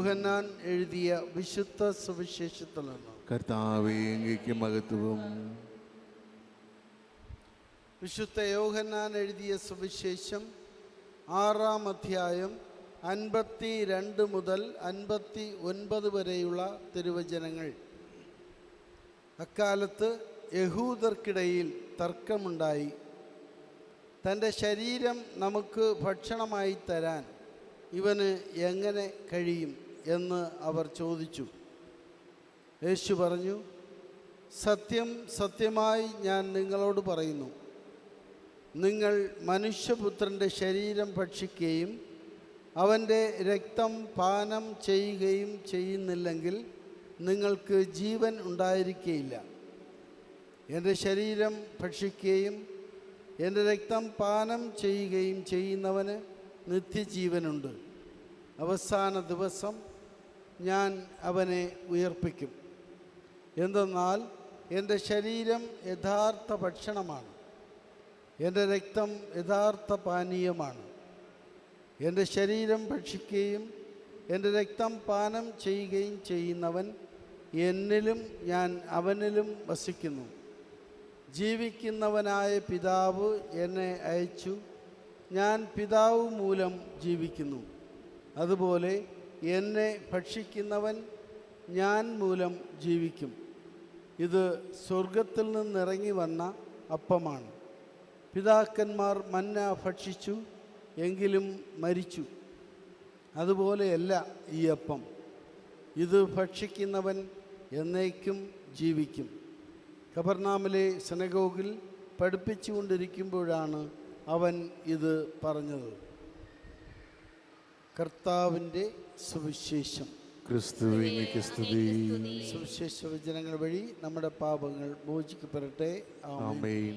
യോഹന്നാൻ എഴുതിയ വിശുദ്ധ സുവിശേഷത്തിൽ നിന്ന്. കർത്താവേ, അങ്ങേക്ക് മഹത്വം. വിശുദ്ധ യോഹന്നാൻ എഴുതിയ സുവിശേഷം 6-ാം അധ്യായം 52 മുതൽ 59 വരെയുള്ള തിരുവചനങ്ങൾ. അക്കാലത്ത് യഹൂദർക്കിടയിൽ തർക്കമുണ്ടായി. തൻ്റെ ശരീരം നമുക്ക് ഭക്ഷണമായി തരാൻ ഇവന് എങ്ങനെ കഴിയും എന്ന് അവർ ചോദിച്ചു. യേശു പറഞ്ഞു, സത്യം സത്യമായി ഞാൻ നിങ്ങളോട് പറയുന്നു, നിങ്ങൾ മനുഷ്യപുത്രൻ്റെ ശരീരം ഭക്ഷിക്കുകയും അവൻ്റെ രക്തം പാനം ചെയ്യുകയും ചെയ്യുന്നില്ലെങ്കിൽ നിങ്ങൾക്ക് ജീവൻ ഉണ്ടായിരിക്കുകയില്ല. എൻ്റെ ശരീരം ഭക്ഷിക്കുകയും എൻ്റെ രക്തം പാനം ചെയ്യുകയും ചെയ്യുന്നവന് നിത്യജീവനുണ്ട്. അവസാന ദിവസം ഞാൻ അവനെ ഉയർപ്പിക്കും. എന്തെന്നാൽ എൻ്റെ ശരീരം യഥാർത്ഥ ഭക്ഷണമാണ്, എൻ്റെ രക്തം യഥാർത്ഥ പാനീയമാണ്. എൻ്റെ ശരീരം ഭക്ഷിക്കുകയും എൻ്റെ രക്തം പാനം ചെയ്യുകയും ചെയ്യുന്നവൻ എന്നിലും ഞാൻ അവനിലും വസിക്കുന്നു. ജീവിക്കുന്നവനായ പിതാവ് എന്നെ അയച്ചു, ഞാൻ പിതാവ് മൂലം ജീവിക്കുന്നു. അതുപോലെ എന്നെ ഭക്ഷിക്കുന്നവൻ ഞാൻ മൂലം ജീവിക്കും. ഇത് സ്വർഗത്തിൽ നിന്നിറങ്ങി വന്ന അപ്പമാണ്. പിതാക്കന്മാർ മന്ന ഭക്ഷിച്ചു, എങ്കിലും മരിച്ചു. അതുപോലെയല്ല ഈ അപ്പം. ഇത് ഭക്ഷിക്കുന്നവൻ എന്നേക്കും ജീവിക്കും. കഫർനാമിലെ സിനഗോഗിൽ പഠിപ്പിച്ചുകൊണ്ടിരിക്കുമ്പോഴാണ് അവൻ ഇത് പറഞ്ഞത്. കർത്താവിൻ്റെ സുവിശേഷം. ക്രിസ്തുവേ, സ്തുതി. സുവിശേഷ വചനങ്ങൾ വഴി നമ്മുടെ പാപങ്ങൾ മോചിക്കപ്പെടട്ടെ. ആമേൻ.